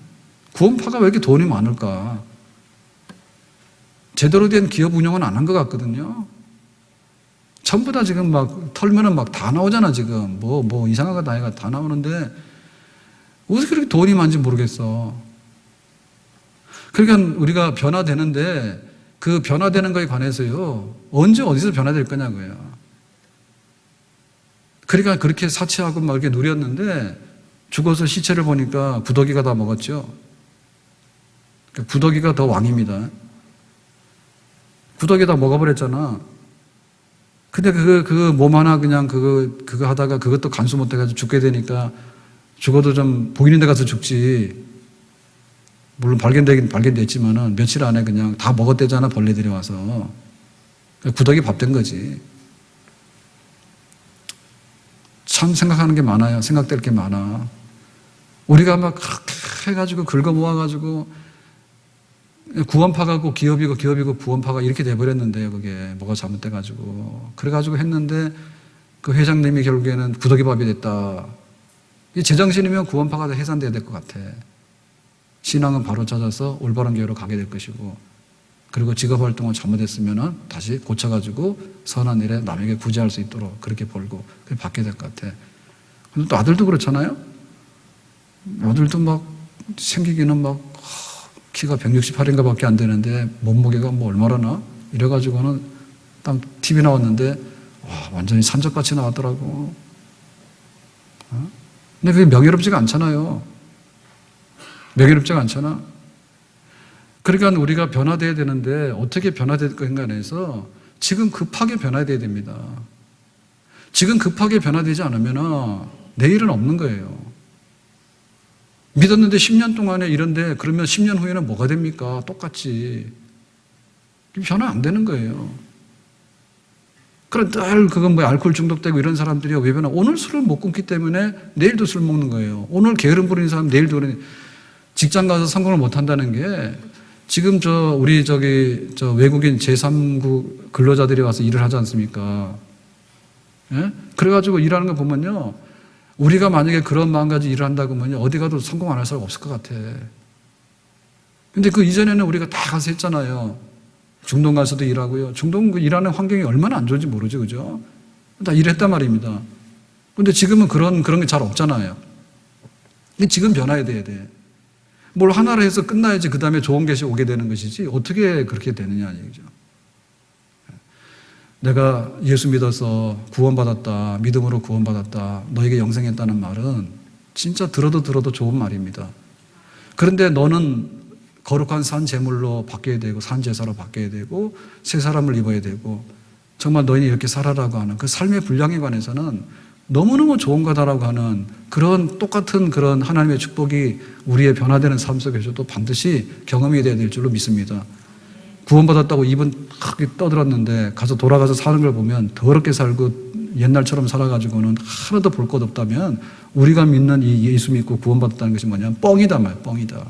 구원파가 왜 이렇게 돈이 많을까? 제대로 된 기업 운영은 안 한 것 같거든요. 전부 다 지금 막 털면은 막 다 나오잖아, 지금. 뭐 이상한 거 다 나오는데 어떻게 그렇게 돈이 많은지 모르겠어. 그러니까 우리가 변화되는데 그 변화되는 거에 관해서요, 언제 어디서 변화될 거냐고요. 그러니까 그렇게 사치하고 막 이렇게 누렸는데 죽어서 시체를 보니까 구더기가 다 먹었죠. 구더기가 더 왕입니다. 구더기 다 먹어버렸잖아. 근데 그 몸 하나 그냥 그거 하다가 그것도 간수 못해가지고 죽게 되니까 죽어도 좀 보이는 데 가서 죽지. 물론 발견되긴 발견됐지만은 며칠 안에 그냥 다 먹었대잖아, 벌레들이 와서. 구더기 밥 된 거지. 참 생각하는 게 많아요. 생각될 게 많아. 우리가 막 그렇게 해가지고 긁어 모아가지고 구원파가고 기업이고 구원파가 이렇게 돼버렸는데요. 그게 뭐가 잘못돼가지고. 그래가지고 했는데 그 회장님이 결국에는 구더기밥이 됐다. 이 제정신이면 구원파가 다 해산돼야 될 것 같아. 신앙은 바로 찾아서 올바른 교회로 가게 될 것이고 그리고 직업활동을 잘못했으면 다시 고쳐가지고 선한 일에 남에게 구제할 수 있도록 그렇게 벌고 그렇게 받게 될 것 같아. 근데 또 아들도 그렇잖아요. 아들도 막 생기기는 막 키가 168인가 밖에 안 되는데 몸무게가 뭐 얼마나 이래가지고는 딱 TV 나왔는데 와 완전히 산적같이 나왔더라고. 근데 그게 명예롭지가 않잖아요. 명예롭지가 않잖아. 그러니까 우리가 변화돼야 되는데 어떻게 변화될 건가에 대해서 지금 급하게 변화돼야 됩니다. 지금 급하게 변화되지 않으면 내일은 없는 거예요. 믿었는데 10년 동안에 이런데 그러면 10년 후에는 뭐가 됩니까? 똑같이. 변화 안 되는 거예요. 그럼 늘 그건 뭐 알코올 중독되고 이런 사람들이 왜 변화? 오늘 술을 못 끊기 때문에 내일도 술 먹는 거예요. 오늘 게으름 부리는 사람 내일도 그러니 직장 가서 성공을 못 한다는 게 지금 우리 외국인 제3국 근로자들이 와서 일을 하지 않습니까? 예? 그래가지고 일하는 거 보면요. 우리가 만약에 그런 마음가지고 일을 한다고 하면 어디 가도 성공 안 할 사람 없을 것 같아. 근데 그 이전에는 우리가 다 가서 했잖아요. 중동 가서도 일하고요. 중동 일하는 환경이 얼마나 안 좋은지 모르죠. 그죠? 다 일했단 말입니다. 근데 지금은 그런 게 잘 없잖아요. 근데 지금 변화해야 돼. 뭘 하나로 해서 끝나야지 그 다음에 좋은 것이 오게 되는 것이지 어떻게 그렇게 되느냐 얘기죠. 내가 예수 믿어서 구원받았다, 믿음으로 구원받았다, 너에게 영생했다는 말은 진짜 들어도 좋은 말입니다. 그런데 너는 거룩한 산 제물로 바뀌어야 되고 산 제사로 바뀌어야 되고 새 사람을 입어야 되고 정말 너희는 이렇게 살아라고 하는 그 삶의 분량에 관해서는 너무너무 좋은 거다라고 하는 그런 똑같은 그런 하나님의 축복이 우리의 변화되는 삶 속에서도 반드시 경험이 돼야 될 줄로 믿습니다. 구원받았다고 입은 크게 떠들었는데 가서 돌아가서 사는 걸 보면 더럽게 살고 옛날처럼 살아가지고는 하나도 볼 것 없다면 우리가 믿는 이 예수 믿고 구원받았다는 것이 뭐냐면 뻥이다 말이야. 뻥이다.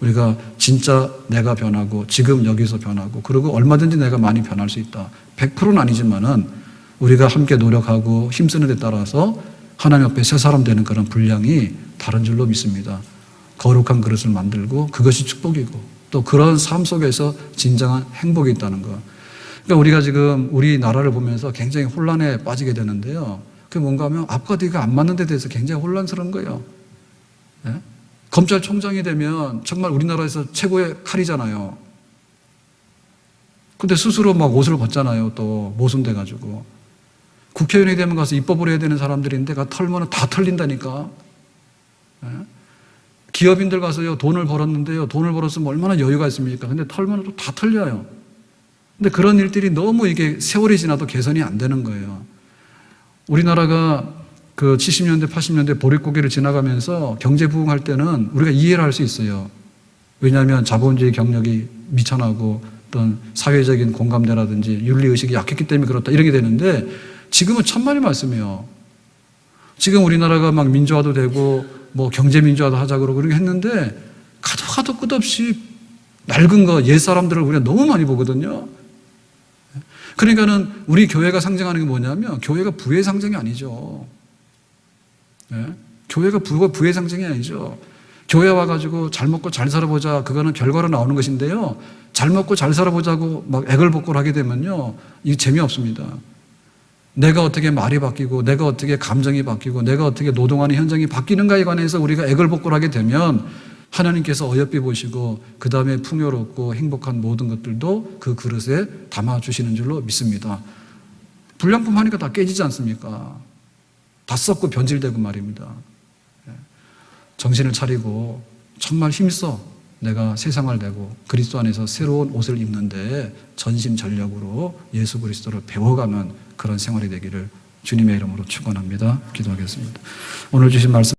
우리가 진짜 내가 변하고 지금 여기서 변하고 그리고 얼마든지 내가 많이 변할 수 있다. 100%는 아니지만은 우리가 함께 노력하고 힘쓰는 데 따라서 하나님 앞에 새 사람 되는 그런 분량이 다른 줄로 믿습니다. 거룩한 그릇을 만들고 그것이 축복이고 또 그런 삶 속에서 진정한 행복이 있다는 것. 그러니까 우리가 지금 우리나라를 보면서 굉장히 혼란에 빠지게 되는데요. 그게 뭔가 하면 앞과 뒤가 안 맞는 데 대해서 굉장히 혼란스러운 거예요. 네? 검찰총장이 되면 정말 우리나라에서 최고의 칼이잖아요. 근데 스스로 막 옷을 벗잖아요. 또 모순돼가지고. 국회의원이 되면 가서 입법을 해야 되는 사람들인데 털면 다 털린다니까. 네? 기업인들 가서요, 돈을 벌었는데요, 돈을 벌었으면 얼마나 여유가 있습니까? 근데 털면 또 다 털려요. 근데 그런 일들이 너무 이게 세월이 지나도 개선이 안 되는 거예요. 우리나라가 그 70년대, 80년대 보릿고개를 지나가면서 경제 부흥할 때는 우리가 이해를 할 수 있어요. 왜냐하면 자본주의 경력이 미천하고 어떤 사회적인 공감대라든지 윤리의식이 약했기 때문에 그렇다 이렇게 되는데 지금은 천만의 말씀이에요. 지금 우리나라가 막 민주화도 되고 뭐 경제 민주화도 하자 그러고 그렇게 했는데 가도 끝없이 낡은 거 옛 사람들을 우리가 너무 많이 보거든요. 그러니까는 우리 교회가 상징하는 게 뭐냐면 교회가 부의 상징이 아니죠. 네? 교회가 부의 상징이 아니죠. 교회 와가지고 잘 먹고 잘 살아보자 그거는 결과로 나오는 것인데요. 잘 먹고 잘 살아보자고 막 애걸복걸 하게 되면요. 이게 재미없습니다. 내가 어떻게 말이 바뀌고 내가 어떻게 감정이 바뀌고 내가 어떻게 노동하는 현장이 바뀌는가에 관해서 우리가 애걸복걸하게 되면 하나님께서 어여삐 보시고 그 다음에 풍요롭고 행복한 모든 것들도 그 그릇에 담아주시는 줄로 믿습니다. 불량품 하니까 다 깨지지 않습니까? 다 썩고 변질되고 말입니다. 정신을 차리고 정말 힘써 내가 세상을 내고 그리스도 안에서 새로운 옷을 입는데 전심전력으로 예수 그리스도를 배워가는 그런 생활이 되기를 주님의 이름으로 축원합니다. 기도하겠습니다. 오늘 주신 말씀